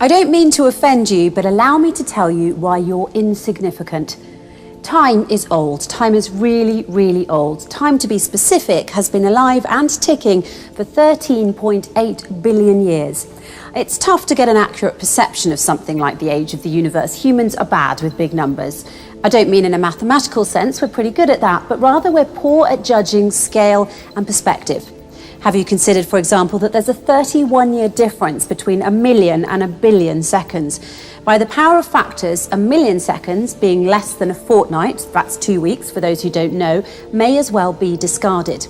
I don't mean to offend you, but allow me to tell you why you're insignificant. Time is old. Time is really, really old. Time, to be specific, has been alive and ticking for 13.8 billion years. It's tough to get an accurate perception of something like the age of the universe. Humans are bad with big numbers. I don't mean in a mathematical sense, we're pretty good at that, but rather we're poor at judging scale and perspective. Have you considered, for example, that there's a 31-year difference between a million and a billion seconds? By the power of factors, a million seconds, being less than a fortnight, that's 2 weeks for those who don't know, may as well be discarded.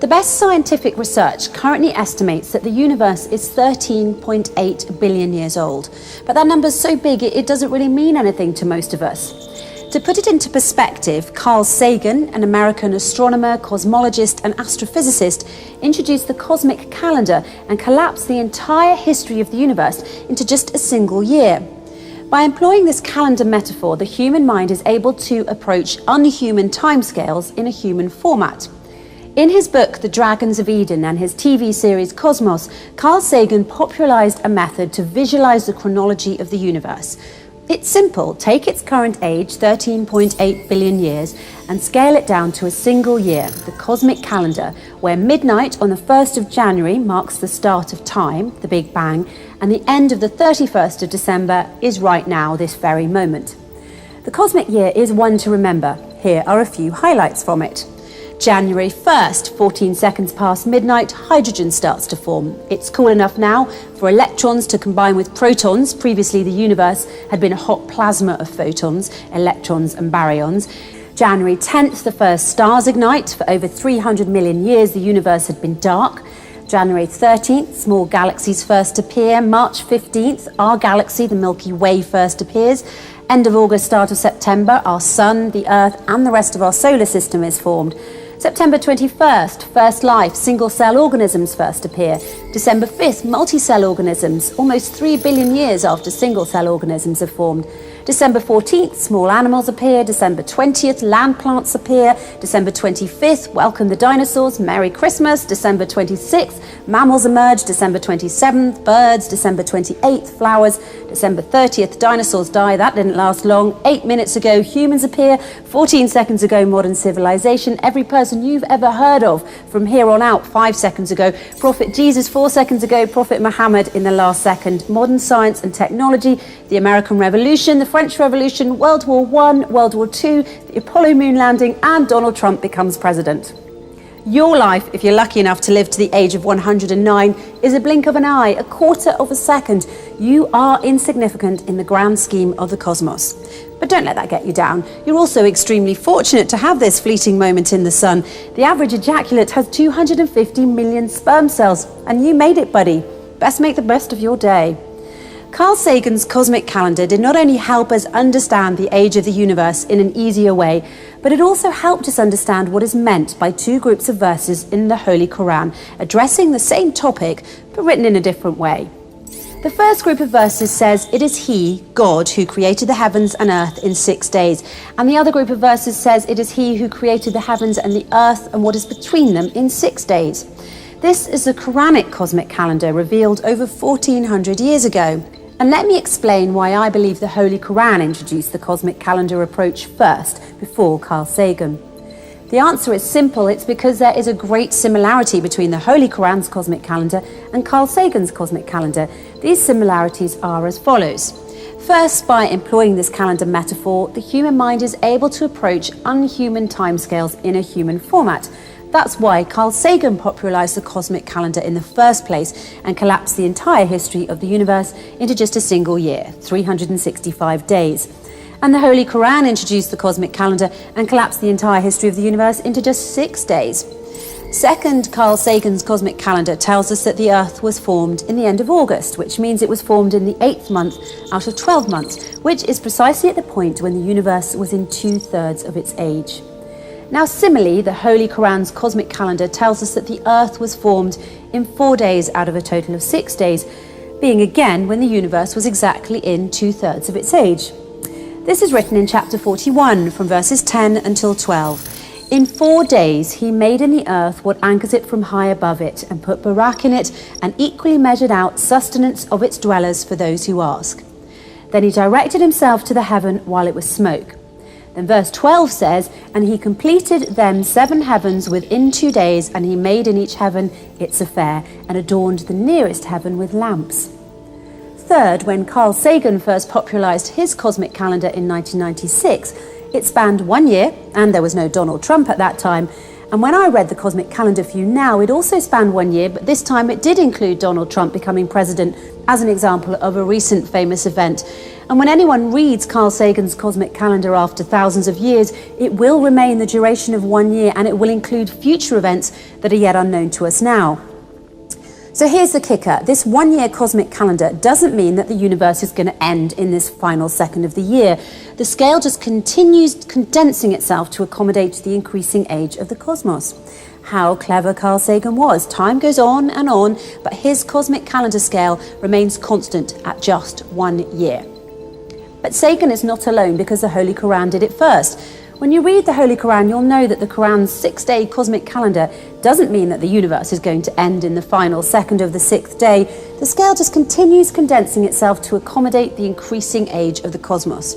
The best scientific research currently estimates that the universe is 13.8 billion years old. But that number's so big it doesn't really mean anything to most of us. To put it into perspective, Carl Sagan, an American astronomer, cosmologist and astrophysicist, introduced the cosmic calendar and collapsed the entire history of the universe into just a single year. By employing this calendar metaphor, the human mind is able to approach unhuman timescales in a human format. In his book, The Dragons of Eden, and his TV series Cosmos, Carl Sagan popularized a method to visualize the chronology of the universe. It's simple. Take its current age, 13.8 billion years, and scale it down to a single year, the cosmic calendar, where midnight on the 1st of January marks the start of time, the Big Bang, and the end of the 31st of December is right now, this very moment. The cosmic year is one to remember. Here are a few highlights from it. January 1st, 14 seconds past midnight, hydrogen starts to form. It's cool enough now for electrons to combine with protons. Previously, the universe had been a hot plasma of photons, electrons and baryons. January 10th, the first stars ignite. For over 300 million years, the universe had been dark. January 13th, small galaxies first appear. March 15th, our galaxy, the Milky Way, first appears. End of August, start of September, our sun, the Earth, and the rest of our solar system is formed. September 21st, first life, single-cell organisms first appear. December 5th, multi-cell organisms, almost 3 billion years after single-cell organisms are formed. December 14th, small animals appear. December 20th, land plants appear. December 25th, welcome the dinosaurs, Merry Christmas. December 26th, mammals emerge. December 27th, birds. December 28th, flowers. December 30th, dinosaurs die. That didn't last long. 8 minutes ago, humans appear. 14 seconds ago, modern civilization. Every person you've ever heard of from here on out. 5 seconds ago, Prophet Jesus. 4 seconds ago, Prophet Muhammad in the last second. Modern science and technology, the American Revolution, the French Revolution, World War I, World War II, the Apollo moon landing, and Donald Trump becomes president. Your life, if you're lucky enough to live to the age of 109, is a blink of an eye, a quarter of a second. You are insignificant in the grand scheme of the cosmos. But don't let that get you down. You're also extremely fortunate to have this fleeting moment in the sun. The average ejaculate has 250 million sperm cells, and you made it, buddy. Best make the best of your day. Carl Sagan's cosmic calendar did not only help us understand the age of the universe in an easier way, but it also helped us understand what is meant by two groups of verses in the Holy Quran, addressing the same topic, but written in a different way. The first group of verses says, "It is He, God, who created the heavens and earth in 6 days." And the other group of verses says, "It is He who created the heavens and the earth and what is between them in 6 days." This is the Quranic cosmic calendar revealed over 1400 years ago. And let me explain why I believe the Holy Quran introduced the cosmic calendar approach first, before Carl Sagan. The answer is simple. It's because there is a great similarity between the Holy Quran's cosmic calendar and Carl Sagan's cosmic calendar. These similarities are as follows. First, by employing this calendar metaphor, the human mind is able to approach unhuman timescales in a human format. That's why Carl Sagan popularized the cosmic calendar in the first place and collapsed the entire history of the universe into just a single year, 365 days. And the Holy Quran introduced the cosmic calendar and collapsed the entire history of the universe into just 6 days. Second, Carl Sagan's cosmic calendar tells us that the Earth was formed in the end of August, which means it was formed in the 8th month out of 12 months, which is precisely at the point when the universe was in 2/3 of its age. Now, similarly, the Holy Quran's cosmic calendar tells us that the Earth was formed in 4 days out of a total of 6 days, being again when the universe was exactly in 2/3 of its age. This is written in chapter 41, from verses 10 until 12. In 4 days he made in the earth what anchors it from high above it, and put barak in it, and equally measured out sustenance of its dwellers for those who ask. Then he directed himself to the heaven while it was smoke. Then verse 12 says, and he completed them 7 heavens within 2 days, and he made in each heaven its affair, and adorned the nearest heaven with lamps. Third, when Carl Sagan first popularized his cosmic calendar in 1996, it spanned 1 year, and there was no Donald Trump at that time. And when I read the cosmic calendar for you now, it also spanned 1 year, but this time it did include Donald Trump becoming president as an example of a recent famous event. And when anyone reads Carl Sagan's cosmic calendar after thousands of years, it will remain the duration of 1 year, and it will include future events that are yet unknown to us now. So here's the kicker. This 1 year cosmic calendar doesn't mean that the universe is going to end in this final second of the year. The scale just continues condensing itself to accommodate the increasing age of the cosmos. How clever Carl Sagan was. Time goes on, but his cosmic calendar scale remains constant at just 1 year. But Sagan is not alone, because the Holy Quran did it first. When you read the Holy Quran, you'll know that the Quran's 6-day cosmic calendar doesn't mean that the universe is going to end in the final second of the 6th day. The scale just continues condensing itself to accommodate the increasing age of the cosmos.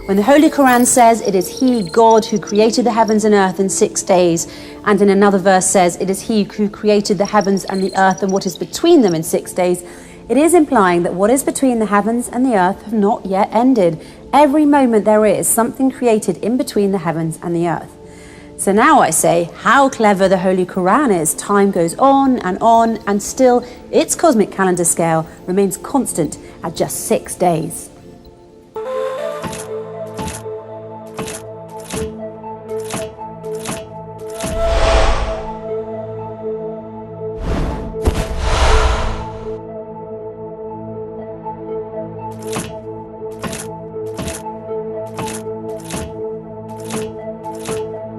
When the Holy Quran says it is He, God, who created the heavens and earth in 6 days, and in another verse says it is He who created the heavens and the earth and what is between them in 6 days, it is implying that what is between the heavens and the earth have not yet ended. Every moment there is something created in between the heavens and the earth. So now I say, how clever the Holy Quran is. Time goes on, and still its cosmic calendar scale remains constant at just 6 days.